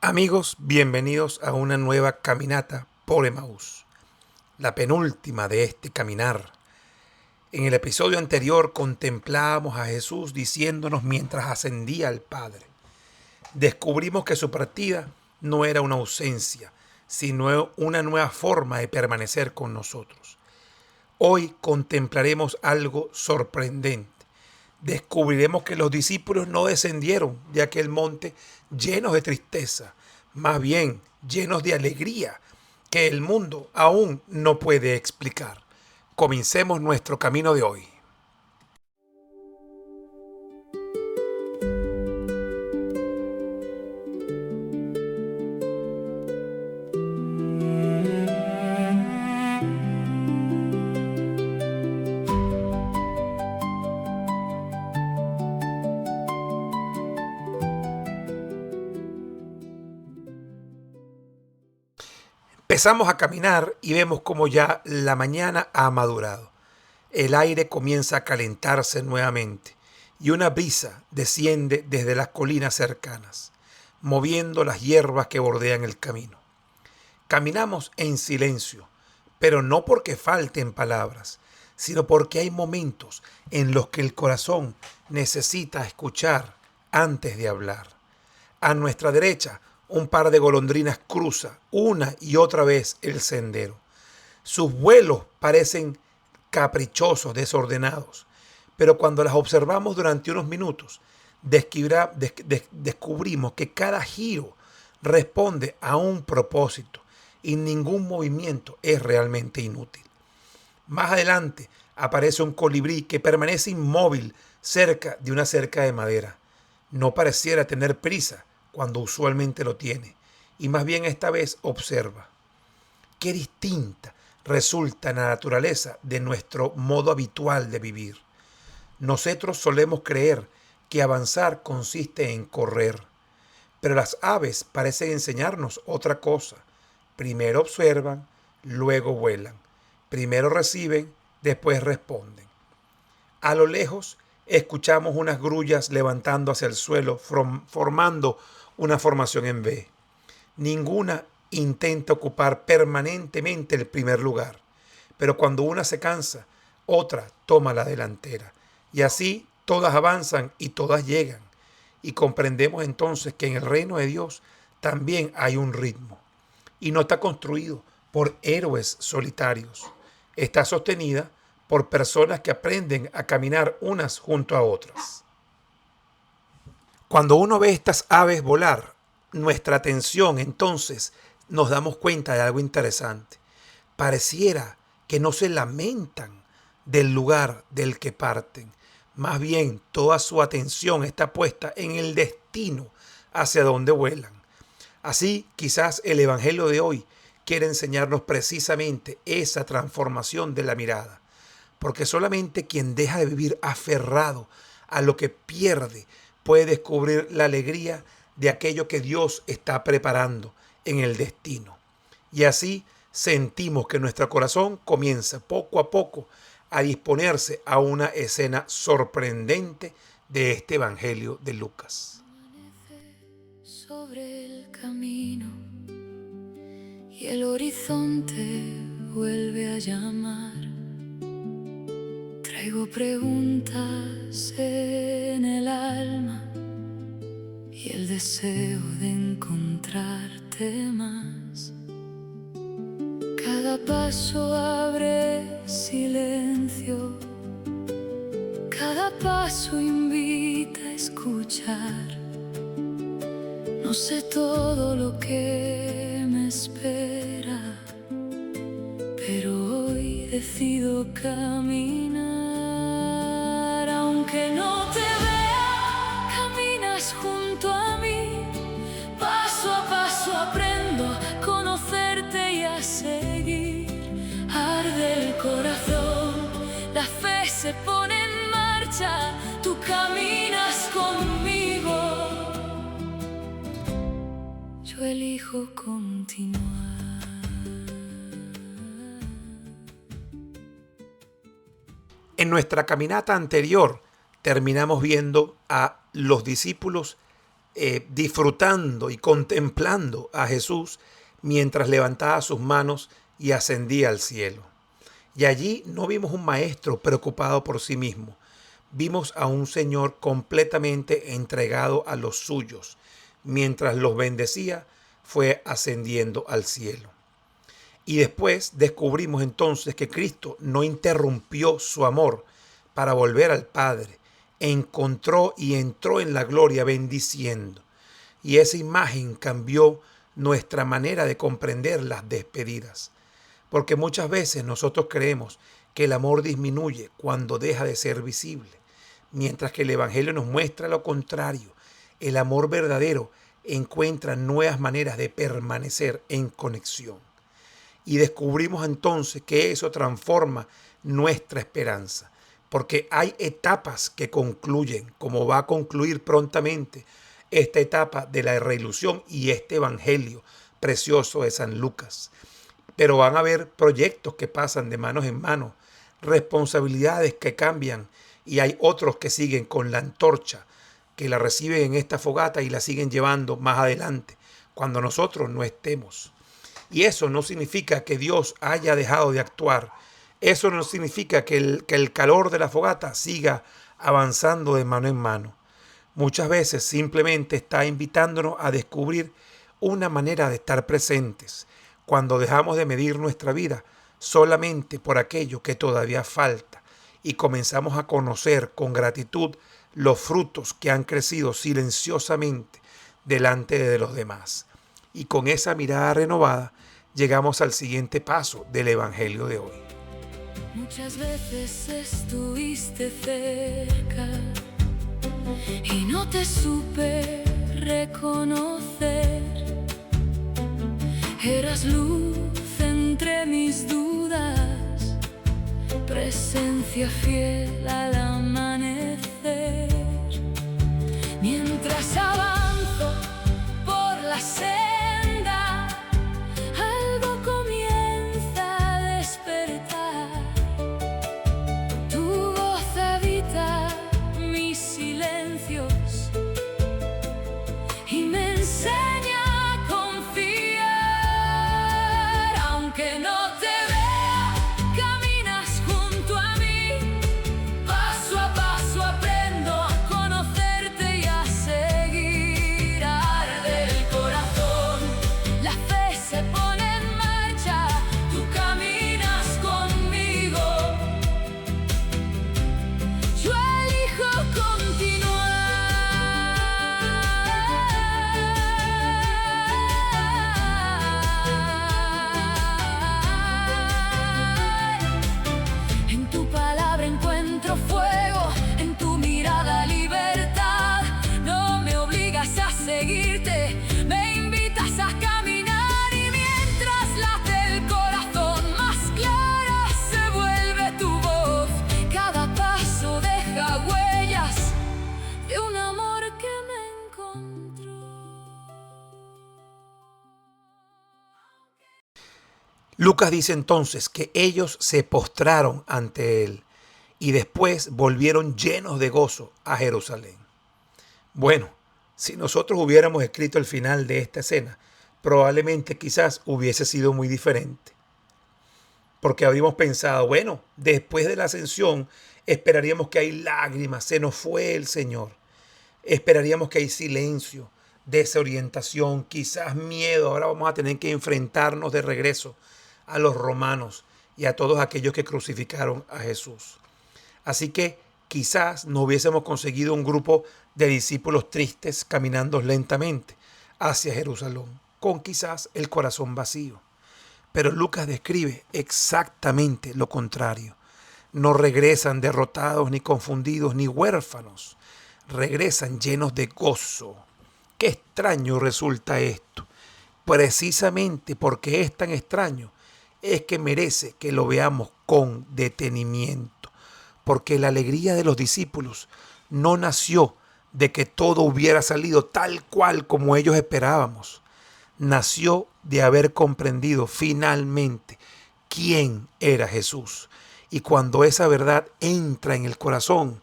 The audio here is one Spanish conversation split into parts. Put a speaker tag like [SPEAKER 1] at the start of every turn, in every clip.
[SPEAKER 1] Amigos, bienvenidos a una nueva caminata por Emaús, la penúltima de este caminar. En el episodio anterior contemplábamos a Jesús diciéndonos mientras ascendía al Padre. Descubrimos que su partida no era una ausencia, sino una nueva forma de permanecer con nosotros. Hoy contemplaremos algo sorprendente. Descubriremos que los discípulos no descendieron de aquel monte llenos de tristeza, más bien llenos de alegría que el mundo aún no puede explicar. Comencemos nuestro camino de hoy. Empezamos a caminar y vemos como ya la mañana ha madurado. El aire comienza a calentarse nuevamente y una brisa desciende desde las colinas cercanas, moviendo las hierbas que bordean el camino. Caminamos en silencio, pero no porque falten palabras, sino porque hay momentos en los que el corazón necesita escuchar antes de hablar. A nuestra derecha, un par de golondrinas cruza una y otra vez el sendero. Sus vuelos parecen caprichosos, desordenados, pero cuando las observamos durante unos minutos, descubrimos que cada giro responde a un propósito y ningún movimiento es realmente inútil. Más adelante aparece un colibrí que permanece inmóvil cerca de una cerca de madera. No pareciera tener prisa cuando usualmente lo tiene, y más bien esta vez observa. Qué distinta resulta la naturaleza de nuestro modo habitual de vivir. Nosotros solemos creer que avanzar consiste en correr, pero las aves parecen enseñarnos otra cosa. Primero observan, luego vuelan. Primero reciben, después responden. A lo lejos escuchamos unas grullas levantando hacia el suelo, formando una formación en V. Ninguna intenta ocupar permanentemente el primer lugar, pero cuando una se cansa, otra toma la delantera. Y así todas avanzan y todas llegan. Y comprendemos entonces que en el reino de Dios también hay un ritmo. Y no está construido por héroes solitarios. Está sostenida por personas que aprenden a caminar unas junto a otras. Cuando uno ve estas aves volar, nuestra atención entonces nos damos cuenta de algo interesante. Pareciera que no se lamentan del lugar del que parten. Más bien, toda su atención está puesta en el destino hacia donde vuelan. Así, quizás el Evangelio de hoy quiere enseñarnos precisamente esa transformación de la mirada. Porque solamente quien deja de vivir aferrado a lo que pierde puede descubrir la alegría de aquello que Dios está preparando en el destino. Y así sentimos que nuestro corazón comienza poco a poco a disponerse a una escena sorprendente de este Evangelio de Lucas.
[SPEAKER 2] Sobre el camino y el horizonte vuelve a llamar. Traigo preguntas en el alma y el deseo de encontrarte más. Cada paso abre silencio, cada paso invita a escuchar. No sé todo lo que me espera, pero hoy decido caminar. Aunque no te vea, caminas junto a mí. Paso a paso aprendo a conocerte y a seguir. Arde el corazón, la fe se pone en marcha. Tú caminas conmigo, yo elijo continuar.
[SPEAKER 1] En nuestra caminata anterior terminamos viendo a los discípulos disfrutando y contemplando a Jesús mientras levantaba sus manos y ascendía al cielo. Y allí no vimos un maestro preocupado por sí mismo. Vimos a un Señor completamente entregado a los suyos. Mientras los bendecía, fue ascendiendo al cielo. Y después descubrimos entonces que Cristo no interrumpió su amor para volver al Padre. Encontró y entró en la gloria bendiciendo. Y esa imagen cambió nuestra manera de comprender las despedidas. Porque muchas veces nosotros creemos que el amor disminuye cuando deja de ser visible, mientras que el Evangelio nos muestra lo contrario. El amor verdadero encuentra nuevas maneras de permanecer en conexión. Y descubrimos entonces que eso transforma nuestra esperanza, porque hay etapas que concluyen, como va a concluir prontamente esta etapa de la reilusión y este Evangelio precioso de San Lucas. Pero van a haber proyectos que pasan de manos en manos, responsabilidades que cambian, y hay otros que siguen con la antorcha, que la reciben en esta fogata y la siguen llevando más adelante, cuando nosotros no estemos. Y eso no significa que Dios haya dejado de actuar. Eso no significa que el calor de la fogata siga avanzando de mano en mano. Muchas veces simplemente está invitándonos a descubrir una manera de estar presentes, cuando dejamos de medir nuestra vida solamente por aquello que todavía falta y comenzamos a conocer con gratitud los frutos que han crecido silenciosamente delante de los demás. Y con esa mirada renovada llegamos al siguiente paso del Evangelio de hoy.
[SPEAKER 2] Muchas veces estuviste cerca y no te supe reconocer. Eras luz entre mis dudas, presencia fiel al amanecer. Mientras avanzo por la senda, algo comienza a despertar. Tu voz habita mis silencios y me enseña a confiar. Aunque no te vea, caminas junto a mí. Paso a paso aprendo a conocerte y a seguir. Arde el corazón, la fe se pone en marcha. Tú caminas conmigo, yo elijo continuar. En tu palabra encuentro fuego, en tu mirada libertad. No me obligas a seguirte, me invitas a caminar. Y mientras late el corazón, más clara se vuelve tu voz. Cada paso deja huellas de un amor que me encontró.
[SPEAKER 1] Lucas dice entonces que ellos se postraron ante él y después volvieron llenos de gozo a Jerusalén. Bueno, si nosotros hubiéramos escrito el final de esta escena, probablemente quizás hubiese sido muy diferente. Porque habríamos pensado, bueno, después de la ascensión esperaríamos que hay lágrimas, se nos fue el Señor. Esperaríamos que hay silencio, desorientación, quizás miedo. Ahora vamos a tener que enfrentarnos de regreso a los romanos y a todos aquellos que crucificaron a Jesús. Así que quizás no hubiésemos conseguido un grupo de discípulos tristes caminando lentamente hacia Jerusalén, con quizás el corazón vacío. Pero Lucas describe exactamente lo contrario. No regresan derrotados, ni confundidos, ni huérfanos. Regresan llenos de gozo. Qué extraño resulta esto. Precisamente porque es tan extraño, es que merece que lo veamos con detenimiento. Porque la alegría de los discípulos no nació de que todo hubiera salido tal cual como ellos esperábamos. Nació de haber comprendido finalmente quién era Jesús. Y cuando esa verdad entra en el corazón,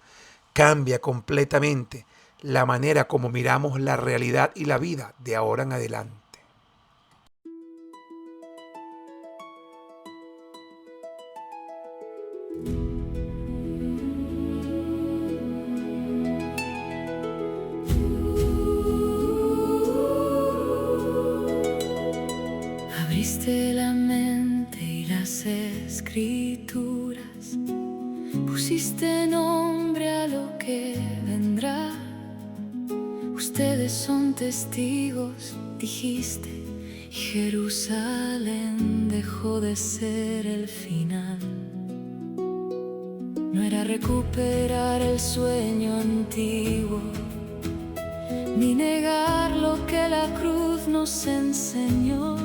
[SPEAKER 1] cambia completamente la manera como miramos la realidad y la vida de ahora en adelante.
[SPEAKER 2] Abriste la mente y las escrituras, pusiste nombre a lo que vendrá. Ustedes son testigos, dijiste, y Jerusalén dejó de ser el final. No era recuperar el sueño antiguo, ni negar lo que la cruz nos enseñó.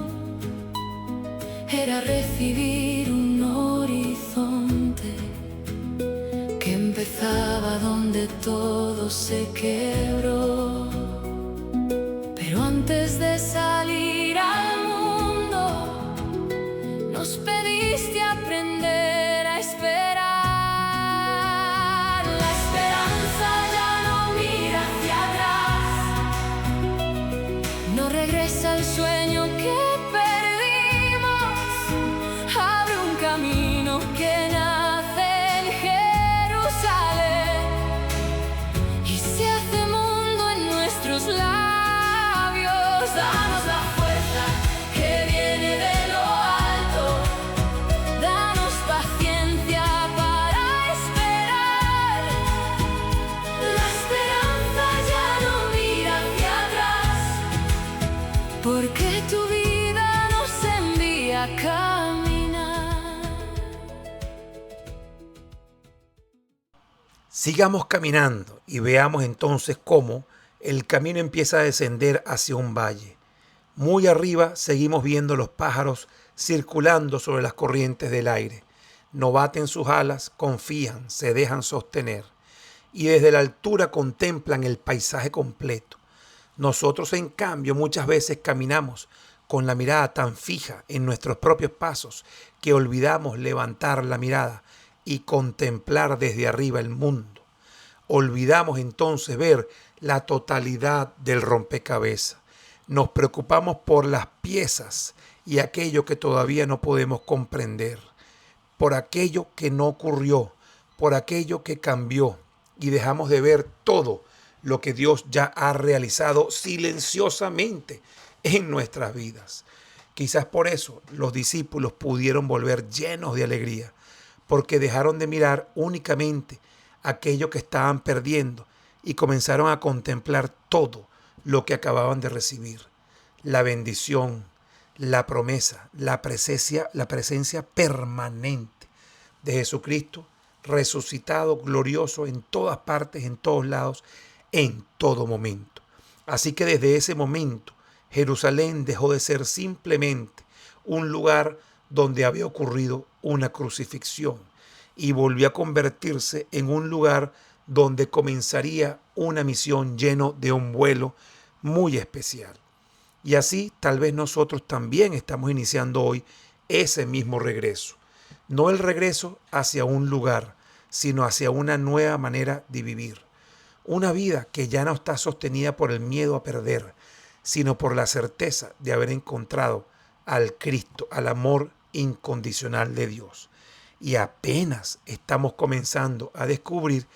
[SPEAKER 2] Era recibir un horizonte que empezaba donde todo se quebró. Pero antes de salir al mundo, nos pediste aprender a esperar. La esperanza ya no mira hacia atrás, no regresa al sueño que camino que nace en Jerusalén y se hace mundo en nuestros labios. Danos la fuerza que viene de lo alto, danos paciencia para esperar. La esperanza ya no mira hacia atrás, porque tu vida nos envía acá.
[SPEAKER 1] Sigamos caminando y veamos entonces cómo el camino empieza a descender hacia un valle. Muy arriba seguimos viendo los pájaros circulando sobre las corrientes del aire. No baten sus alas, confían, se dejan sostener. Y desde la altura contemplan el paisaje completo. Nosotros, en cambio, muchas veces caminamos con la mirada tan fija en nuestros propios pasos que olvidamos levantar la mirada y contemplar desde arriba el mundo. Olvidamos entonces ver la totalidad del rompecabezas. Nos preocupamos por las piezas y aquello que todavía no podemos comprender, por aquello que no ocurrió, por aquello que cambió, y dejamos de ver todo lo que Dios ya ha realizado silenciosamente en nuestras vidas. Quizás por eso los discípulos pudieron volver llenos de alegría, porque dejaron de mirar únicamente aquello que estaban perdiendo y comenzaron a contemplar todo lo que acababan de recibir. La bendición, la promesa, la presencia permanente de Jesucristo, resucitado, glorioso en todas partes, en todos lados, en todo momento. Así que desde ese momento, Jerusalén dejó de ser simplemente un lugar donde había ocurrido una crucifixión y volvió a convertirse en un lugar donde comenzaría una misión lleno de un vuelo muy especial. Y así tal vez nosotros también estamos iniciando hoy ese mismo regreso. No el regreso hacia un lugar, sino hacia una nueva manera de vivir. Una vida que ya no está sostenida por el miedo a perder, sino por la certeza de haber encontrado al Cristo, al amor incondicional de Dios. Y apenas estamos comenzando a descubrir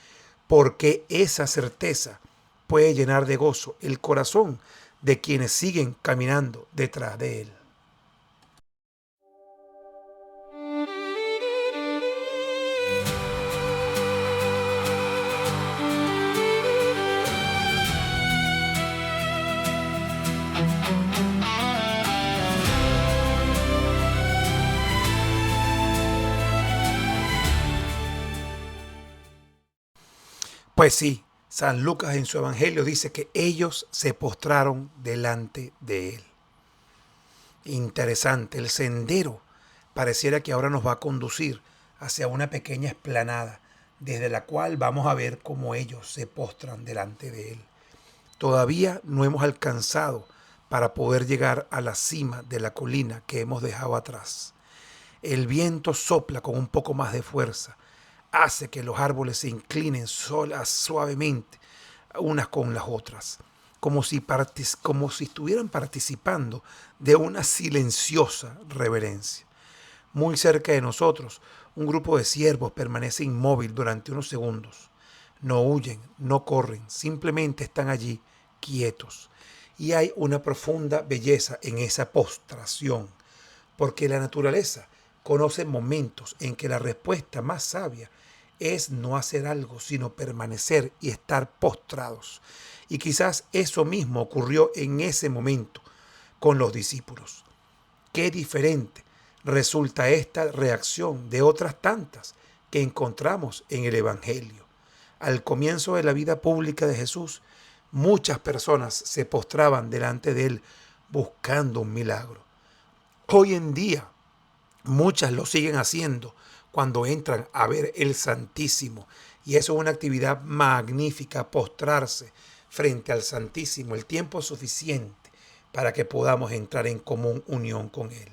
[SPEAKER 1] por qué esa certeza puede llenar de gozo el corazón de quienes siguen caminando detrás de Él. Pues sí, San Lucas en su evangelio dice que ellos se postraron delante de Él. Interesante, el sendero pareciera que ahora nos va a conducir hacia una pequeña explanada, desde la cual vamos a ver cómo ellos se postran delante de Él. Todavía no hemos alcanzado para poder llegar a la cima de la colina que hemos dejado atrás. El viento sopla con un poco más de fuerza, hace que los árboles se inclinen suavemente unas con las otras, como si estuvieran participando de una silenciosa reverencia. Muy cerca de nosotros, un grupo de siervos permanece inmóvil durante unos segundos. No huyen, no corren, simplemente están allí, quietos. Y hay una profunda belleza en esa postración, porque la naturaleza conoce momentos en que la respuesta más sabia es no hacer algo, sino permanecer y estar postrados. Y quizás eso mismo ocurrió en ese momento con los discípulos. Qué diferente resulta esta reacción de otras tantas que encontramos en el Evangelio. Al comienzo de la vida pública de Jesús, muchas personas se postraban delante de él buscando un milagro. Hoy en día, muchas lo siguen haciendo cuando entran a ver el Santísimo. Y eso es una actividad magnífica, postrarse frente al Santísimo el tiempo suficiente para que podamos entrar en común unión con Él.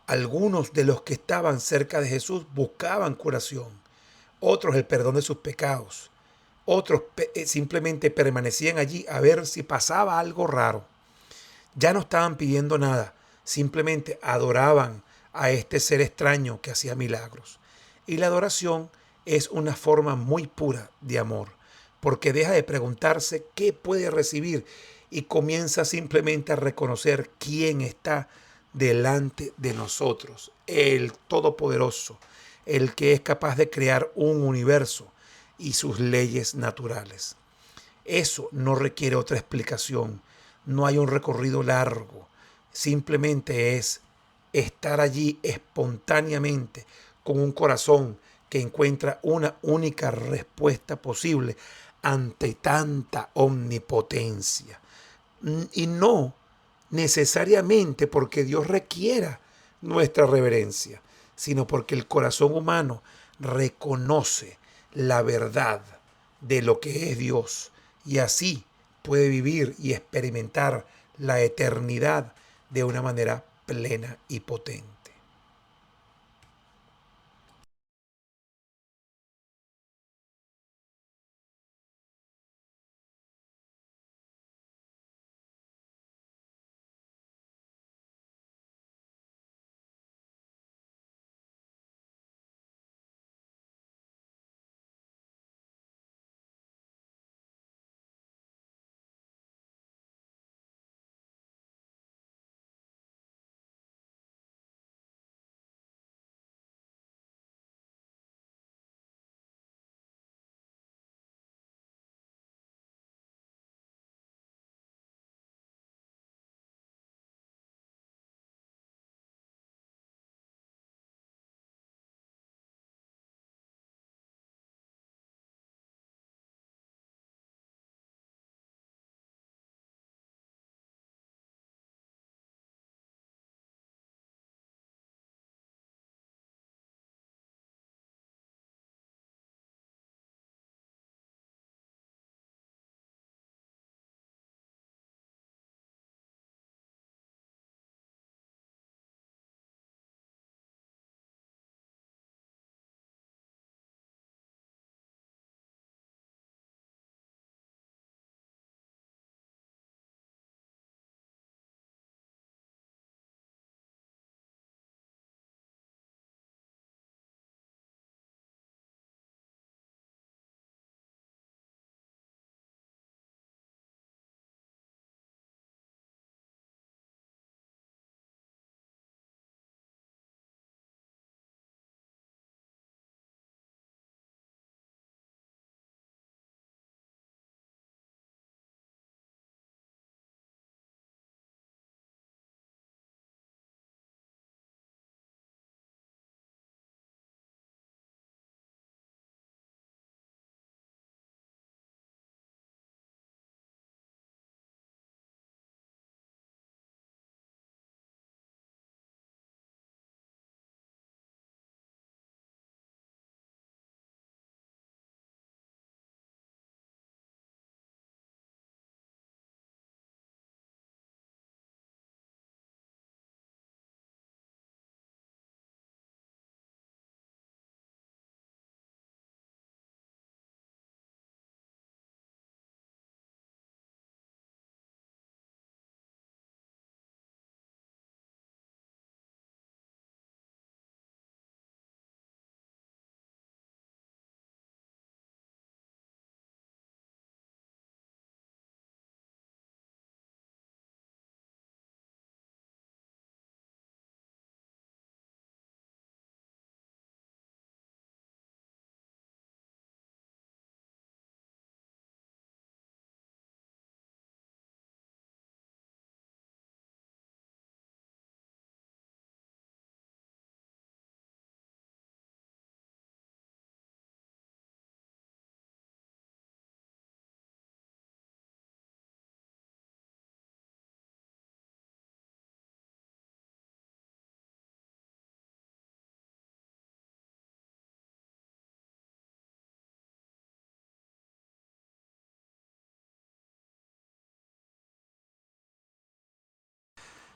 [SPEAKER 1] Algunos de los que estaban cerca de Jesús buscaban curación, otros el perdón de sus pecados, otros simplemente permanecían allí a ver si pasaba algo raro. Ya no estaban pidiendo nada, simplemente adoraban a este ser extraño que hacía milagros. Y la adoración es una forma muy pura de amor, porque deja de preguntarse qué puede recibir y comienza simplemente a reconocer quién está delante de nosotros, el Todopoderoso, el que es capaz de crear un universo y sus leyes naturales. Eso no requiere otra explicación, no hay un recorrido largo, simplemente es estar allí espontáneamente con un corazón que encuentra una única respuesta posible ante tanta omnipotencia. Y no necesariamente porque Dios requiera nuestra reverencia, sino porque el corazón humano reconoce la verdad de lo que es Dios y así puede vivir y experimentar la eternidad de una manera plena y potente.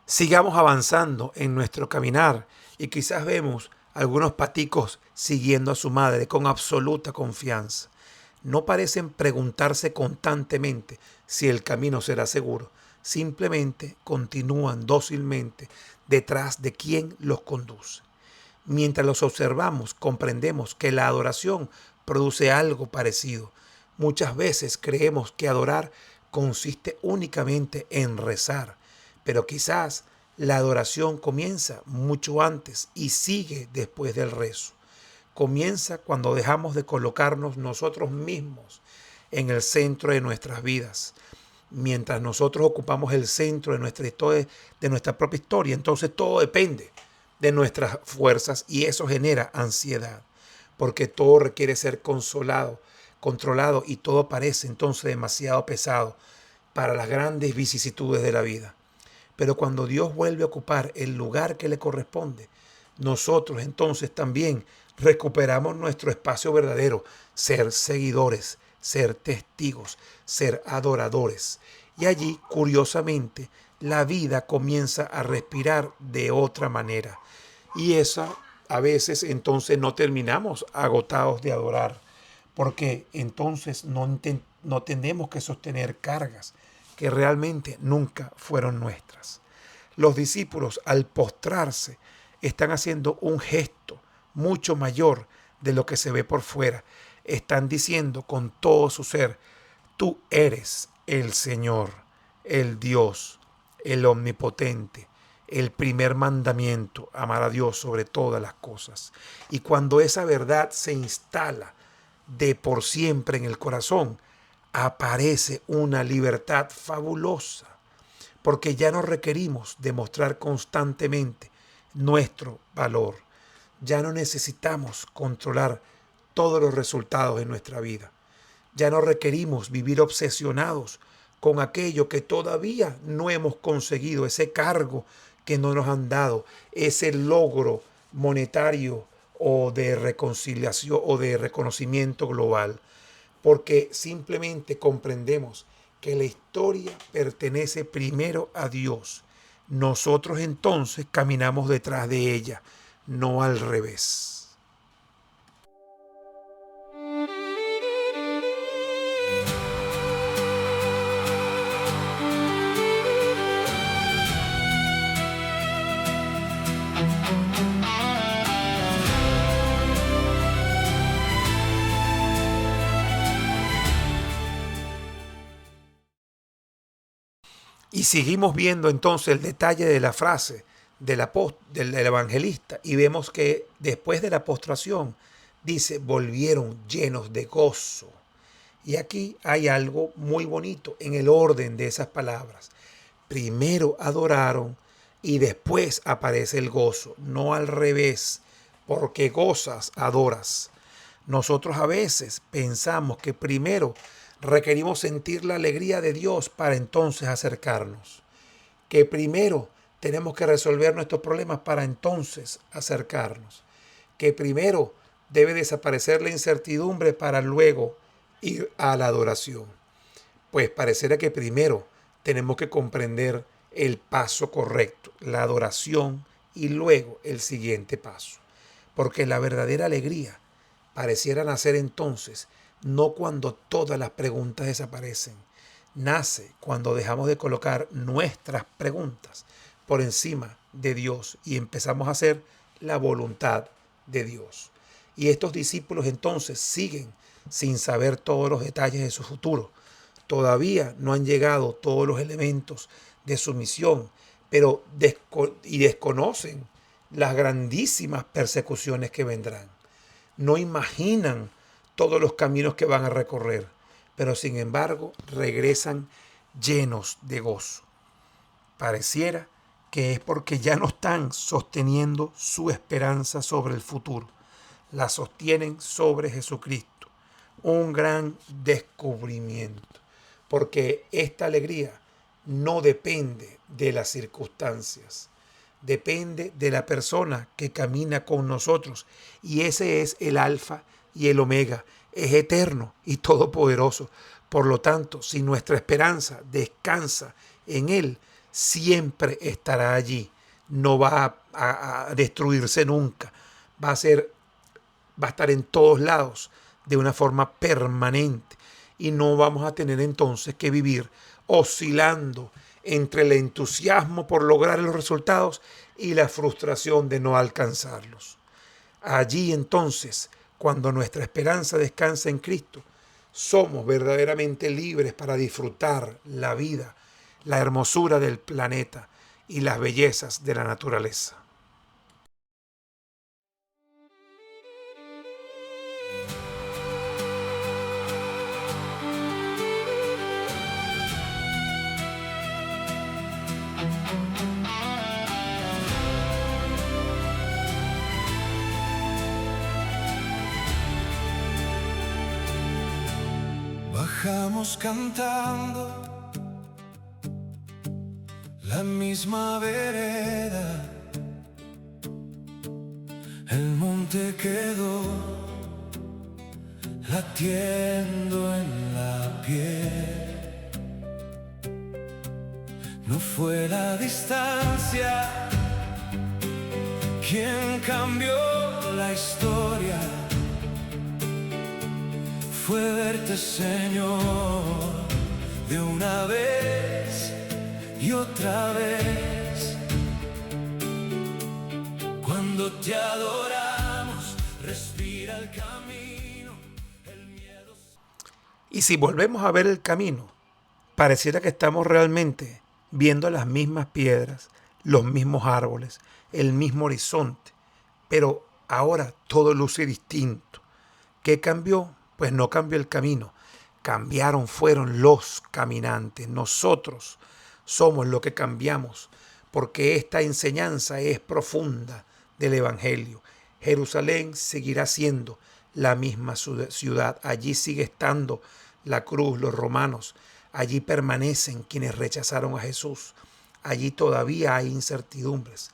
[SPEAKER 1] Sigamos avanzando en nuestro caminar y quizás vemos algunos paticos siguiendo a su madre con absoluta confianza. No parecen preguntarse constantemente si el camino será seguro. Simplemente continúan dócilmente detrás de quien los conduce. Mientras los observamos, comprendemos que la adoración produce algo parecido. Muchas veces creemos que adorar consiste únicamente en rezar, pero quizás la adoración comienza mucho antes y sigue después del rezo. Comienza cuando dejamos de colocarnos nosotros mismos en el centro de nuestras vidas. Mientras nosotros ocupamos el centro de nuestra historia, de nuestra propia historia, entonces todo depende de nuestras fuerzas y eso genera ansiedad, porque todo requiere ser controlado y todo parece entonces demasiado pesado para las grandes vicisitudes de la vida. Pero cuando Dios vuelve a ocupar el lugar que le corresponde, nosotros entonces también recuperamos nuestro espacio verdadero, ser seguidores, ser testigos, ser adoradores. Y allí, curiosamente, la vida comienza a respirar de otra manera. Y esa, a veces, entonces no terminamos agotados de adorar, porque entonces no tenemos que sostener cargas que realmente nunca fueron nuestras. Los discípulos, al postrarse, están haciendo un gesto mucho mayor de lo que se ve por fuera. Están diciendo con todo su ser: tú eres el Señor, el Dios, el Omnipotente, el primer mandamiento, amar a Dios sobre todas las cosas. Y cuando esa verdad se instala de por siempre en el corazón, aparece una libertad fabulosa, porque ya no requerimos demostrar constantemente nuestro valor. Ya no necesitamos controlar todos los resultados de nuestra vida. Ya no requerimos vivir obsesionados con aquello que todavía no hemos conseguido, ese cargo que no nos han dado, ese logro monetario o de reconciliación o de reconocimiento global, porque simplemente comprendemos que la historia pertenece primero a Dios. Nosotros entonces caminamos detrás de ella, no al revés. Y seguimos viendo entonces el detalle de la frase del evangelista y vemos que después de la postración dice: volvieron llenos de gozo. Y aquí hay algo muy bonito en el orden de esas palabras. Primero adoraron y después aparece el gozo, no al revés, porque gozas, adoras. Nosotros a veces pensamos que primero requerimos sentir la alegría de Dios para entonces acercarnos. Que primero tenemos que resolver nuestros problemas para entonces acercarnos. Que primero debe desaparecer la incertidumbre para luego ir a la adoración. Pues pareciera que primero tenemos que comprender el paso correcto, la adoración, y luego el siguiente paso. Porque la verdadera alegría pareciera nacer entonces no cuando todas las preguntas desaparecen. Nace cuando dejamos de colocar nuestras preguntas por encima de Dios y empezamos a hacer la voluntad de Dios. Y estos discípulos entonces siguen sin saber todos los detalles de su futuro. Todavía no han llegado todos los elementos de su misión, pero desconocen las grandísimas persecuciones que vendrán. No imaginan todos los caminos que van a recorrer, pero sin embargo regresan llenos de gozo. Pareciera que es porque ya no están sosteniendo su esperanza sobre el futuro, la sostienen sobre Jesucristo. Un gran descubrimiento, porque esta alegría no depende de las circunstancias, depende de la persona que camina con nosotros, y ese es el alfa y el omega, es eterno y todopoderoso. Por lo tanto, si nuestra esperanza descansa en Él, siempre estará allí. No va a destruirse nunca. Va a estar en todos lados de una forma permanente. Y no vamos a tener entonces que vivir oscilando entre el entusiasmo por lograr los resultados y la frustración de no alcanzarlos. Allí entonces, cuando nuestra esperanza descansa en Cristo, somos verdaderamente libres para disfrutar la vida, la hermosura del planeta y las bellezas de la naturaleza.
[SPEAKER 2] Bajamos cantando la misma vereda, el monte quedó latiendo en la piel. No fue la distancia quien cambió la historia, fue verte, Señor, de una vez y otra vez. Cuando te adoramos, respira el camino, el miedo.
[SPEAKER 1] Y si volvemos a ver el camino, pareciera que estamos realmente viendo las mismas piedras, los mismos árboles, el mismo horizonte, pero ahora todo luce distinto. ¿Qué cambió? Pues no cambió el camino, fueron los caminantes. Nosotros somos lo que cambiamos, porque esta enseñanza es profunda del Evangelio. Jerusalén seguirá siendo la misma ciudad, allí sigue estando la cruz, los romanos, allí permanecen quienes rechazaron a Jesús, allí todavía hay incertidumbres,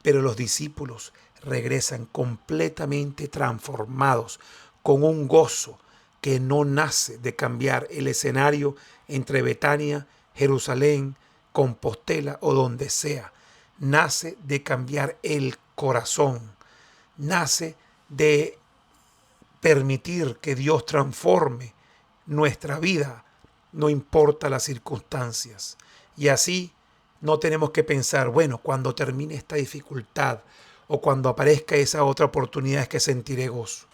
[SPEAKER 1] pero los discípulos regresan completamente transformados, con un gozo que no nace de cambiar el escenario entre Betania, Jerusalén, Compostela o donde sea. Nace de cambiar el corazón. Nace de permitir que Dios transforme nuestra vida, no importa las circunstancias. Y así no tenemos que pensar, bueno, cuando termine esta dificultad o cuando aparezca esa otra oportunidad es que sentiré gozo.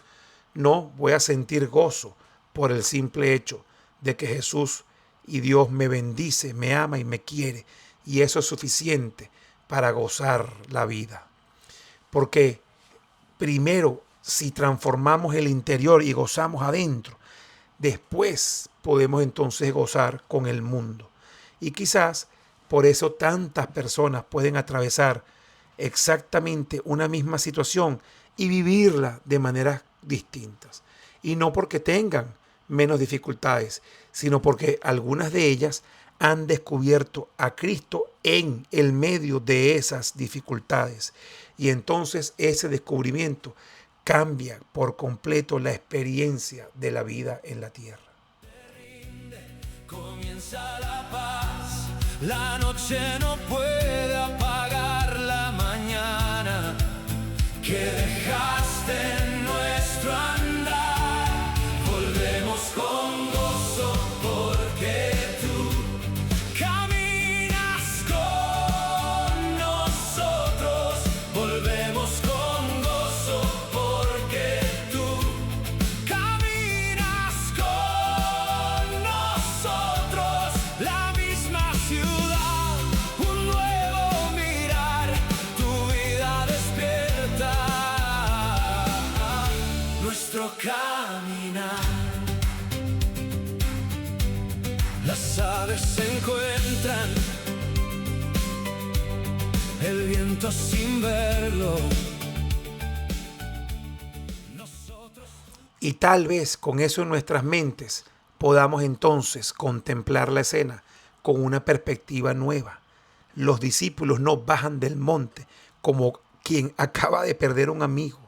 [SPEAKER 1] No, voy a sentir gozo por el simple hecho de que Jesús y Dios me bendice, me ama y me quiere. Y eso es suficiente para gozar la vida. Porque primero, si transformamos el interior y gozamos adentro, después podemos entonces gozar con el mundo. Y quizás por eso tantas personas pueden atravesar exactamente una misma situación y vivirla de maneras distintas. Y no porque tengan menos dificultades, sino porque algunas de ellas han descubierto a Cristo en el medio de esas dificultades. Y entonces ese descubrimiento cambia por completo la experiencia de la vida en la tierra.
[SPEAKER 2] Comienza la paz, la noche no puede apagar la mañana que dejaste en nuestro andar. Volvemos con gozo porque tú caminas con nosotros. Volvemos con gozo porque tú caminas con nosotros. La misma ciudad, un nuevo mirar, tu vida despierta nuestro caminar. Las aves se encuentran, el viento sin verlo. Nosotros...
[SPEAKER 1] Y tal vez con eso en nuestras mentes podamos entonces contemplar la escena con una perspectiva nueva. Los discípulos no bajan del monte como quien acaba de perder un amigo.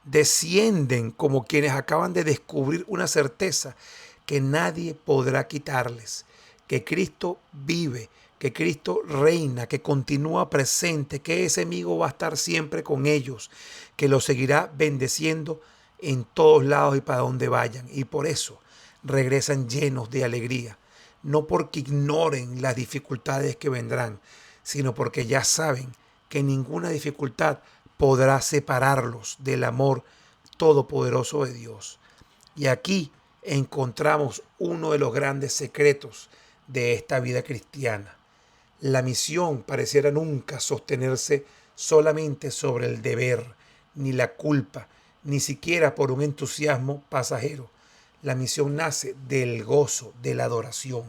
[SPEAKER 1] Descienden como quienes acaban de descubrir una certeza que nadie podrá quitarles, que Cristo vive, que Cristo reina, que continúa presente, que ese amigo va a estar siempre con ellos, que los seguirá bendeciendo en todos lados y para donde vayan. Y por eso regresan llenos de alegría, no porque ignoren las dificultades que vendrán, sino porque ya saben que ninguna dificultad podrá separarlos del amor todopoderoso de Dios. Y aquí encontramos uno de los grandes secretos de esta vida cristiana. La misión pareciera nunca sostenerse solamente sobre el deber, ni la culpa, ni siquiera por un entusiasmo pasajero. La misión nace del gozo, de la adoración,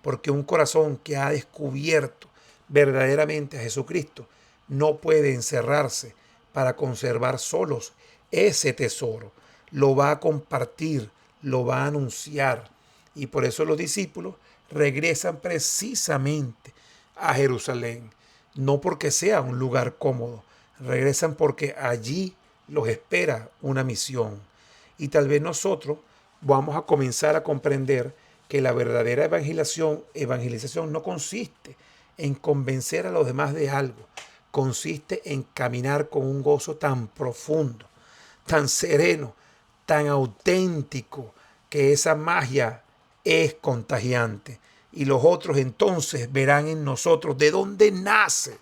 [SPEAKER 1] porque un corazón que ha descubierto verdaderamente a Jesucristo no puede encerrarse para conservar solos ese tesoro. Lo va a compartir, lo va a anunciar. Y por eso los discípulos regresan precisamente a Jerusalén, no porque sea un lugar cómodo, regresan porque allí los espera una misión. Y tal vez nosotros vamos a comenzar a comprender que la verdadera evangelización no consiste en convencer a los demás de algo, consiste en caminar con un gozo tan profundo, tan sereno, tan auténtico, que esa magia es contagiante. Y los otros entonces verán en nosotros de dónde nace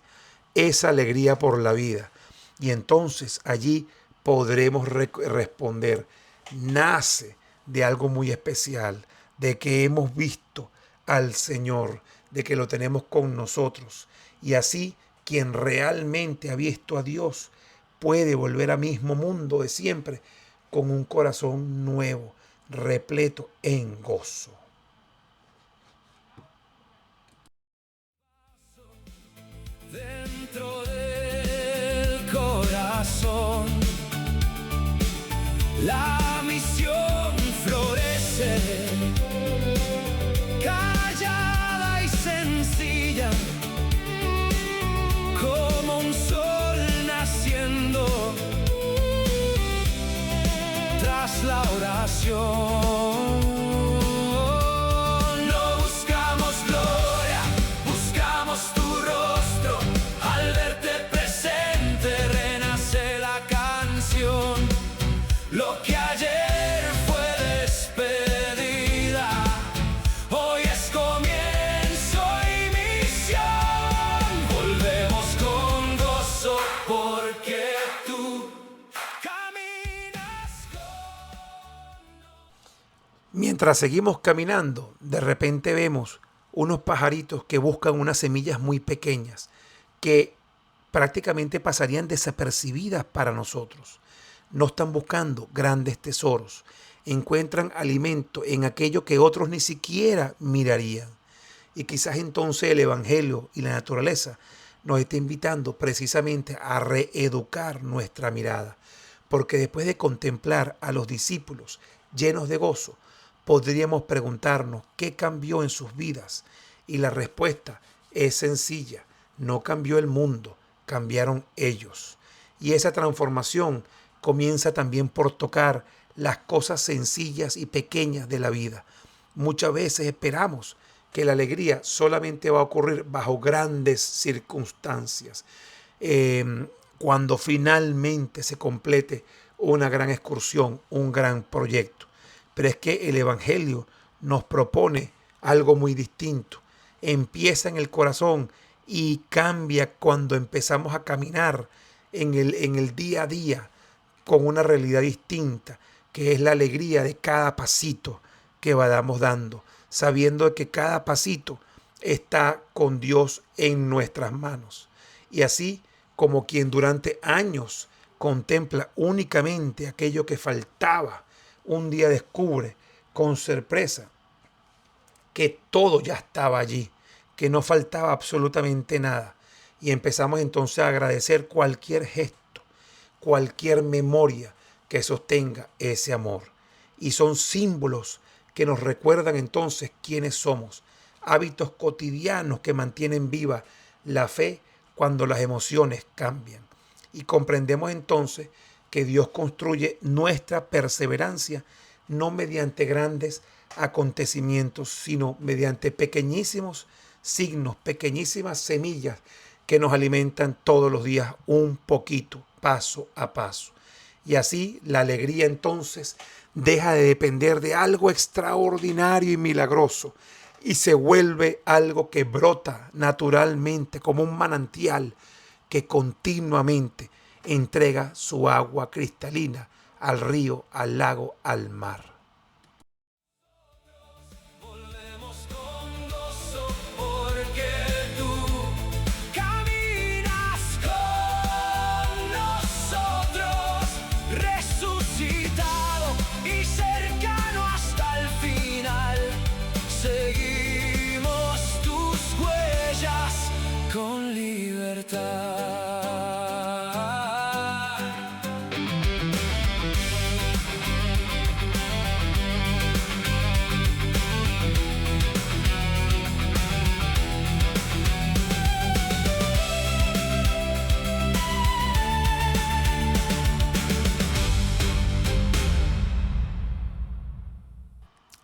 [SPEAKER 1] esa alegría por la vida. Y entonces allí podremos responder, nace de algo muy especial, de que hemos visto al Señor, de que lo tenemos con nosotros. Y así quien realmente ha visto a Dios puede volver al mismo mundo de siempre con un corazón nuevo, repleto en gozo.
[SPEAKER 2] Dentro del corazón, la misión florece, callada y sencilla, como un sol naciendo tras la oración. No buscamos gloria, buscamos tu rostro. Al verte presente renace la canción. Lo que ayer fue despedida, hoy es comienzo y misión. Volvemos con gozo porque tú caminas con...
[SPEAKER 1] Mientras seguimos caminando, de repente vemos unos pajaritos que buscan unas semillas muy pequeñas que prácticamente pasarían desapercibidas para nosotros. No están buscando grandes tesoros, encuentran alimento en aquello que otros ni siquiera mirarían. Y quizás entonces el Evangelio y la naturaleza nos está invitando precisamente a reeducar nuestra mirada, porque después de contemplar a los discípulos llenos de gozo, podríamos preguntarnos qué cambió en sus vidas. Y la respuesta es sencilla: no cambió el mundo, cambiaron ellos. Y esa transformación comienza también por tocar las cosas sencillas y pequeñas de la vida. Muchas veces esperamos que la alegría solamente va a ocurrir bajo grandes circunstancias, cuando finalmente se complete una gran excursión, un gran proyecto. Pero es que el Evangelio nos propone algo muy distinto. Empieza en el corazón y cambia cuando empezamos a caminar en el día a día con una realidad distinta, que es la alegría de cada pasito que vamos dando, sabiendo que cada pasito está con Dios en nuestras manos. Y así como quien durante años contempla únicamente aquello que faltaba, un día descubre con sorpresa que todo ya estaba allí, que no faltaba absolutamente nada. Y empezamos entonces a agradecer cualquier gesto, cualquier memoria que sostenga ese amor. Y son símbolos que nos recuerdan entonces quiénes somos, hábitos cotidianos que mantienen viva la fe cuando las emociones cambian. Y comprendemos entonces que Dios construye nuestra perseverancia no mediante grandes acontecimientos, sino mediante pequeñísimos signos, pequeñísimas semillas que nos alimentan todos los días un poquito, paso a paso. Y así la alegría entonces deja de depender de algo extraordinario y milagroso y se vuelve algo que brota naturalmente como un manantial que continuamente entrega su agua cristalina al río, al lago, al mar.
[SPEAKER 2] Volvemos con gozo porque tú caminas con nosotros, resucitado y cercano hasta el final. Seguimos tus huellas con libertad.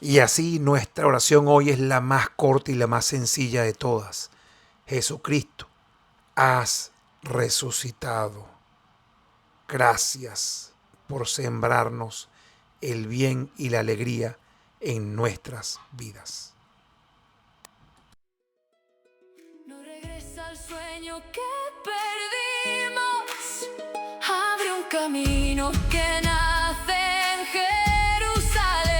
[SPEAKER 1] Y así nuestra oración hoy es la más corta y la más sencilla de todas. Jesucristo, has resucitado. Gracias por sembrarnos el bien y la alegría en nuestras vidas.
[SPEAKER 2] No regresa al sueño que perdimos, abre un camino que nace en Jerusalén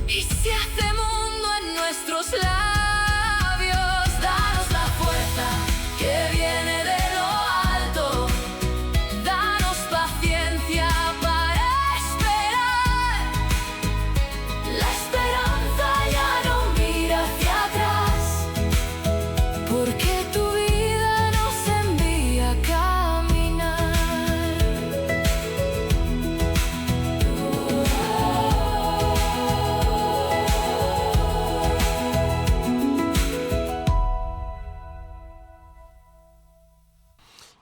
[SPEAKER 2] y se hace mundo en nuestros labios. Danos la fuerza que viene de lo alto, danos paciencia para esperar. La esperanza ya no mira hacia atrás, porque tu vida nos envía a caminar.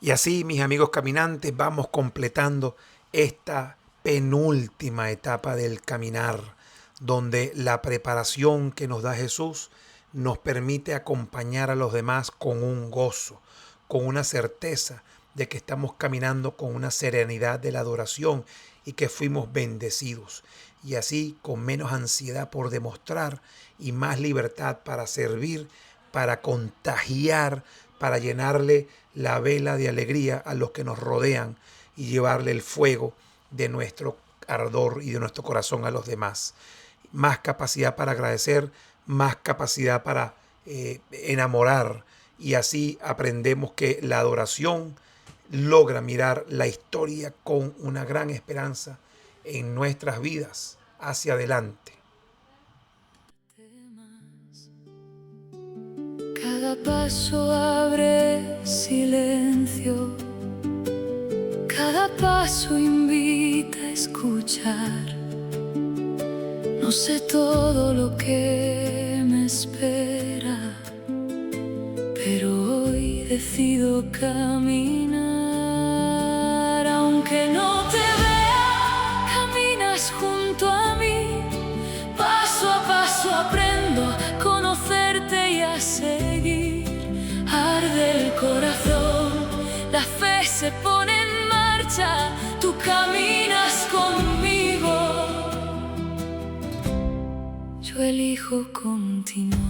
[SPEAKER 1] Y así, mis amigos caminantes, vamos completando esta penúltima etapa del caminar, donde la preparación que nos da Jesús nos permite acompañar a los demás con un gozo, con una certeza de que estamos caminando con una serenidad de la adoración y que fuimos bendecidos. Y así, con menos ansiedad por demostrar y más libertad para servir, para contagiar, para llenarle la vela de alegría a los que nos rodean y llevarle el fuego de nuestro ardor y de nuestro corazón a los demás. Más capacidad para agradecer, más capacidad para enamorar, y así aprendemos que la adoración logra mirar la historia con una gran esperanza en nuestras vidas hacia adelante.
[SPEAKER 2] Cada paso abre silencio, cada paso invita a escuchar. No sé todo lo que me espera, pero hoy decido caminar. Aunque no te vea, caminas junto a mí. Paso a paso aprendo a conocerte y a seguir. Arde el corazón, la fe se pone en marcha. Tú caminas conmigo, yo elijo continuar.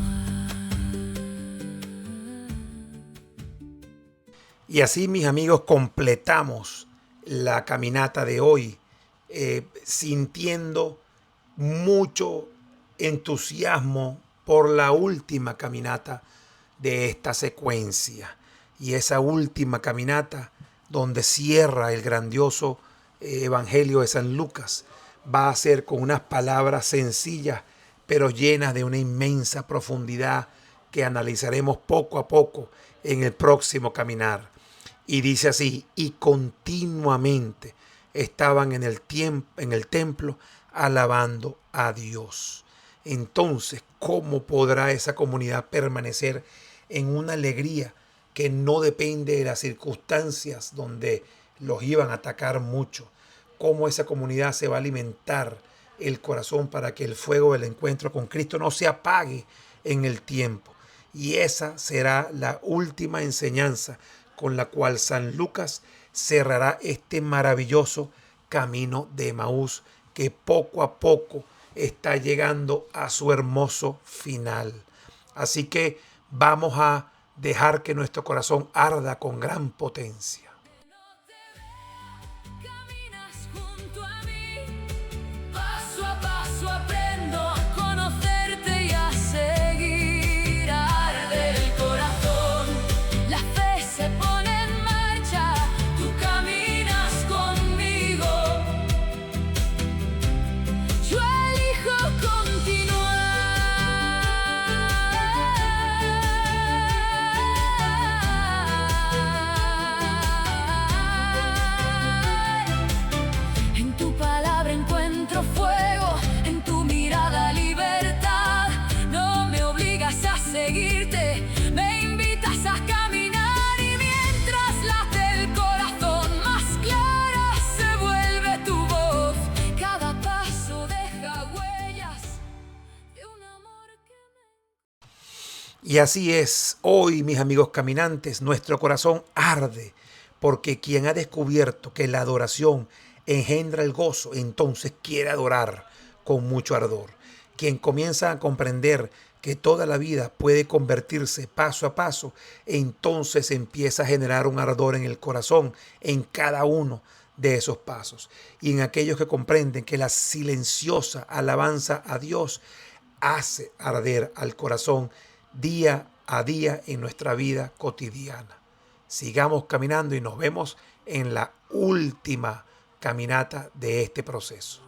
[SPEAKER 1] Y así, mis amigos, completamos la caminata de hoy, sintiendo mucho entusiasmo por la última caminata de esta secuencia. Y esa última caminata, donde cierra el grandioso Evangelio de San Lucas, va a ser con unas palabras sencillas, pero llenas de una inmensa profundidad que analizaremos poco a poco en el próximo caminar. Y dice así: y continuamente estaban en el templo alabando a Dios. Entonces, ¿cómo podrá esa comunidad permanecer en una alegría que no depende de las circunstancias donde los iban a atacar mucho? ¿Cómo esa comunidad se va a alimentar el corazón para que el fuego del encuentro con Cristo no se apague en el tiempo, Y esa será la última enseñanza con la cual San Lucas cerrará este maravilloso camino de Emaús que poco a poco está llegando a su hermoso final. Así que vamos a dejar que nuestro corazón arda con gran potencia.
[SPEAKER 2] Caminas junto a mí, paso a paso aprendo a conocerte y a seguir. Arde el corazón, la fe se pone en marcha, tú caminas conmigo. Yo elijo continuar. En tu palabra encuentro fuego, en tu mirada libertad. No me obligas a seguirte, me invitas a caminar. Y mientras late el corazón, más clara se vuelve tu voz. Cada paso deja huellas de un amor que me...
[SPEAKER 1] Y así es, hoy mis amigos caminantes, nuestro corazón arde, porque quien ha descubierto que la adoración engendra el gozo, entonces quiere adorar con mucho ardor. Quien comienza a comprender que toda la vida puede convertirse paso a paso, entonces empieza a generar un ardor en el corazón en cada uno de esos pasos. Y en aquellos que comprenden que la silenciosa alabanza a Dios hace arder al corazón día a día en nuestra vida cotidiana. Sigamos caminando y nos vemos en la última caminata de este proceso.